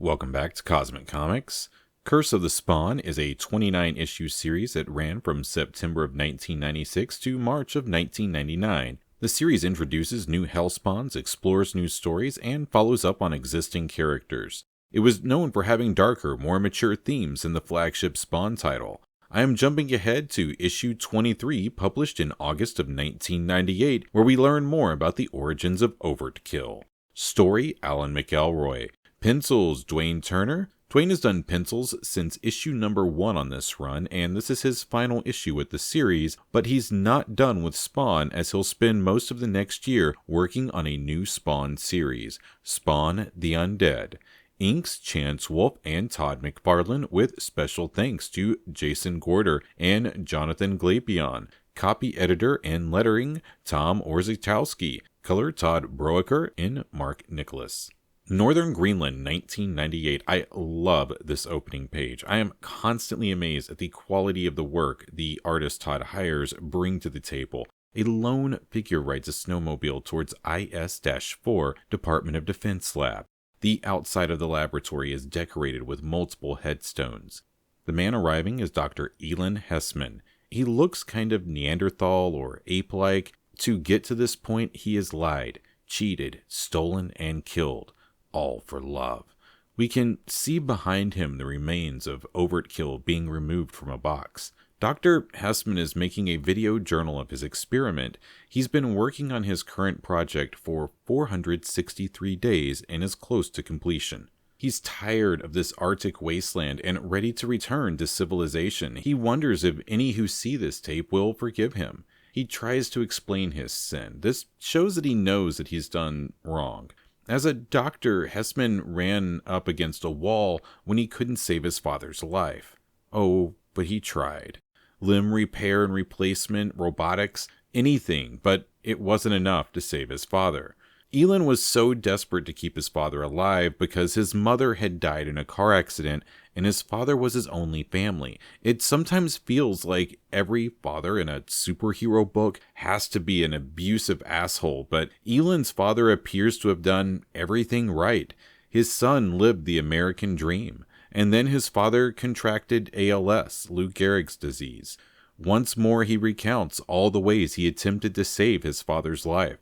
Welcome back to Cosmic Comics. Curse of the Spawn is a 29-issue series that ran from September of 1996 to March of 1999. The series introduces new Hellspawns, explores new stories, and follows up on existing characters. It was known for having darker, more mature themes than the flagship Spawn title. I am jumping ahead to issue 23, published in August of 1998, where we learn more about the origins of Overt-Kill. Story, Alan McElroy. Pencils, Dwayne Turner. Dwayne has done pencils since issue number 1 on this run, and this is his final issue with the series, but he's not done with Spawn, as he'll spend most of the next year working on a new Spawn series, Spawn the Undead. Inks, Chance Wolfe and Todd McFarlane, with special thanks to Jason Gorder and Jonathan Glapion. Copy editor and lettering, Tom Orzechowski. Color, Todd Broecker and Mark Nicholas. Northern Greenland, 1998. I love this opening page. I am constantly amazed at the quality of the work the artist Todd hires bring to the table. A lone figure rides a snowmobile towards IS-4 Department of Defense lab. The outside of the laboratory is decorated with multiple headstones. The man arriving is Doctor Eylan Hessman. He looks kind of Neanderthal or ape-like. To get to this point, he has lied, cheated, stolen, and killed. All for love. We can see behind him the remains of Overt-Kill being removed from a box. Dr. Hessman is making a video journal of his experiment. He's been working on his current project for 463 days and is close to completion. He's tired of this Arctic wasteland and ready to return to civilization. He wonders if any who see this tape will forgive him. He tries to explain his sin. This shows that he knows that he's done wrong. As a doctor, Hessman ran up against a wall when he couldn't save his father's life. Oh, but he tried. Limb repair and replacement, robotics, anything, but it wasn't enough to save his father. Eylan was so desperate to keep his father alive because his mother had died in a car accident and his father was his only family. It sometimes feels like every father in a superhero book has to be an abusive asshole, but Eylan's father appears to have done everything right. His son lived the American dream, and then his father contracted ALS, Lou Gehrig's disease. Once more he recounts all the ways he attempted to save his father's life.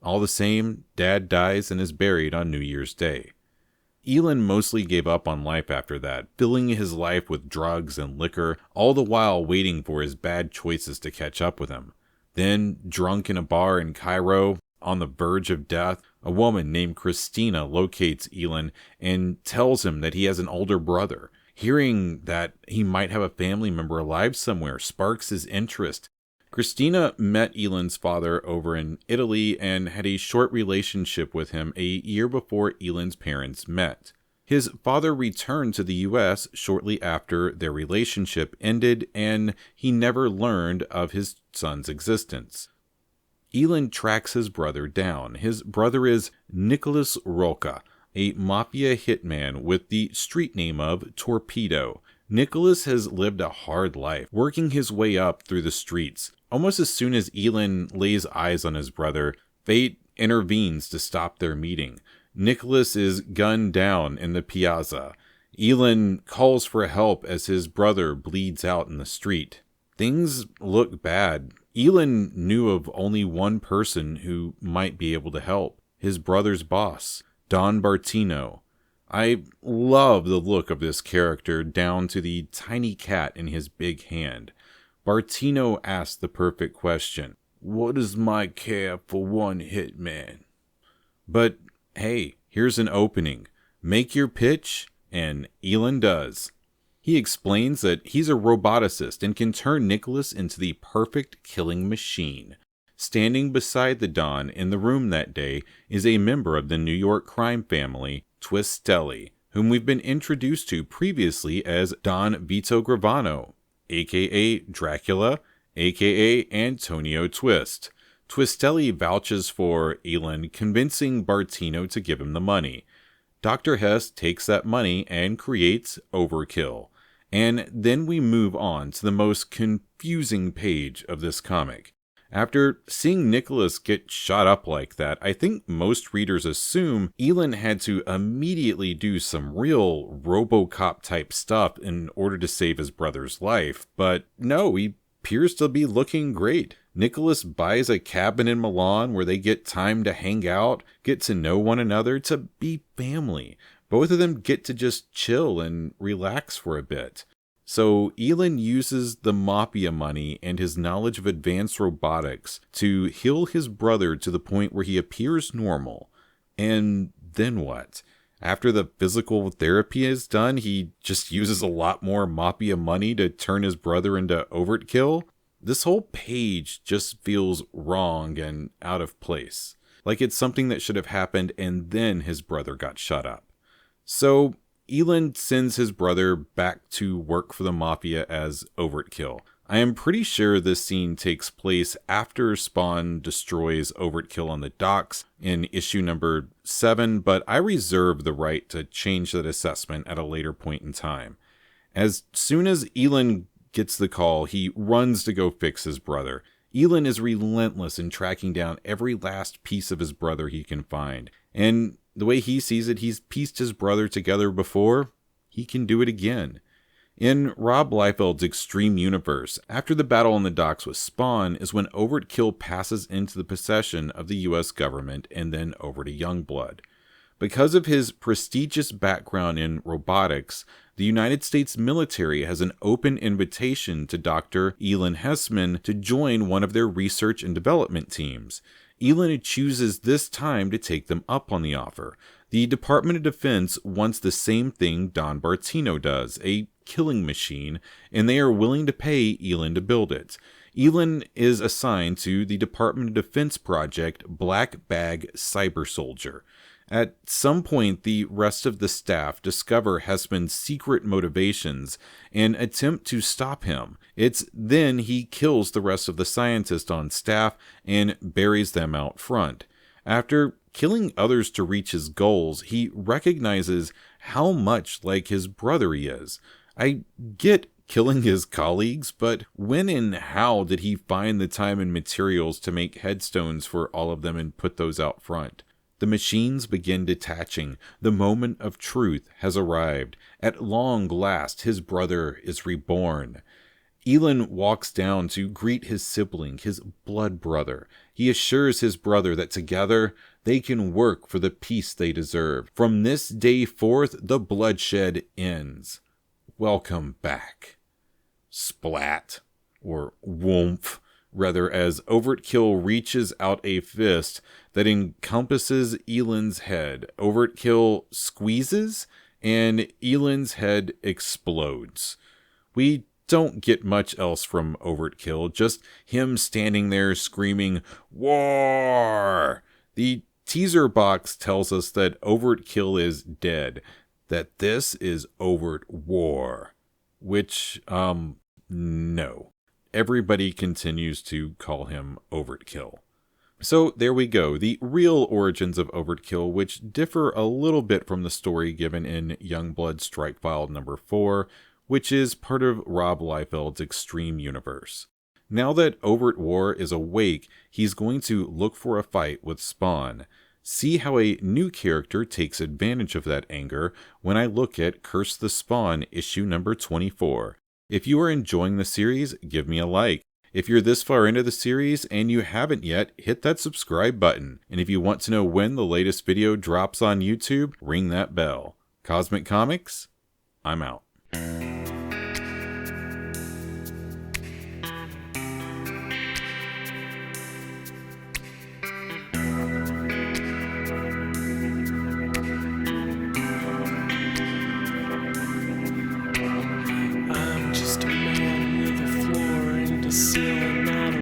All the same, Dad dies and is buried on New Year's Day. Eylan mostly gave up on life after that, filling his life with drugs and liquor, all the while waiting for his bad choices to catch up with him. Then, drunk in a bar in Cairo, on the verge of death, a woman named Christina locates Eylan and tells him that he has an older brother. Hearing that he might have a family member alive somewhere sparks his interest. Christina met Eylan's father over in Italy and had a short relationship with him a year before Eylan's parents met. His father returned to the U.S. shortly after their relationship ended, and he never learned of his son's existence. Eylan tracks his brother down. His brother is Nicholas Rocca, a mafia hitman with the street name of Torpedo. Nicholas has lived a hard life, working his way up through the streets. Almost as soon as Eylan lays eyes on his brother, fate intervenes to stop their meeting. Nicholas is gunned down in the piazza. Eylan calls for help as his brother bleeds out in the street. Things look bad. Eylan knew of only one person who might be able to help, his brother's boss, Don Bartino. I love the look of this character down to the tiny cat in his big hand. Bartino asked the perfect question. What is my care for one hitman? But hey, here's an opening. Make your pitch, and Eylan does. He explains that he's a roboticist and can turn Nicholas into the perfect killing machine. Standing beside the Don in the room that day is a member of the New York crime family, Twistelli, whom we've been introduced to previously as Don Vito Gravano, aka Dracula, aka Antonio Twist. Twistelli vouches for Eylan, convincing Bartino to give him the money. Dr. Hess takes that money and creates Overt-Kill. And then we move on to the most confusing page of this comic. After seeing Nicholas get shot up like that, I think most readers assume Eylan had to immediately do some real RoboCop type stuff in order to save his brother's life, but no, he appears to be looking great. Nicholas buys a cabin in Milan where they get time to hang out, get to know one another, to be family. Both of them get to just chill and relax for a bit. So Eylan uses the Mafia money and his knowledge of advanced robotics to heal his brother to the point where he appears normal. And then what? After the physical therapy is done, he just uses a lot more Mafia money to turn his brother into Overt-Kill? This whole page just feels wrong and out of place. Like it's something that should have happened and then his brother got shut up. So Eylan sends his brother back to work for the Mafia as Overt-Kill. I am pretty sure this scene takes place after Spawn destroys Overt-Kill on the docks in issue number 7, but I reserve the right to change that assessment at a later point in time. As soon as Eylan gets the call, he runs to go fix his brother. Eylan is relentless in tracking down every last piece of his brother he can find, and the way he sees it, he's pieced his brother together before. He can do it again. In Rob Liefeld's Extreme Universe, after the battle on the docks with Spawn is when Overt-Kill passes into the possession of the US government and then over to Youngblood. Because of his prestigious background in robotics, the United States military has an open invitation to Doctor Eylan Hessman to join one of their research and development teams. Eylan chooses this time to take them up on the offer. The Department of Defense wants the same thing Don Bartino does, a killing machine, and they are willing to pay Eylan to build it. Eylan is assigned to the Department of Defense project Black Bag Cyber Soldier. At some point, the rest of the staff discover Hessman's secret motivations and attempt to stop him. It's then he kills the rest of the scientists on staff and buries them out front. After killing others to reach his goals, he recognizes how much like his brother he is. I get killing his colleagues, but when and how did he find the time and materials to make headstones for all of them and put those out front? The machines begin detaching. The moment of truth has arrived. At long last, his brother is reborn. Eylan walks down to greet his sibling, his blood brother. He assures his brother that together they can work for the peace they deserve. From this day forth, the bloodshed ends. Welcome back. Splat, or woomph, rather, as Overt-Kill reaches out a fist that encompasses Eylan's head. Overt-Kill squeezes, and Eylan's head explodes. We don't get much else from Overt-Kill, just him standing there screaming, "War!" The teaser box tells us that Overt-Kill is dead, that this is overt war, which, no. Everybody continues to call him Overt-Kill. So there we go, the real origins of Overt-Kill, which differ a little bit from the story given in Youngblood Strike File number 4, which is part of Rob Liefeld's Extreme Universe. Now that Overt War is awake, he's going to look for a fight with Spawn. See how a new character takes advantage of that anger when I look at Curse the Spawn issue number 24. If you are enjoying the series, give me a like. If you're this far into the series and you haven't yet, hit that subscribe button. And if you want to know when the latest video drops on YouTube, ring that bell. Cosmic Comics, I'm out.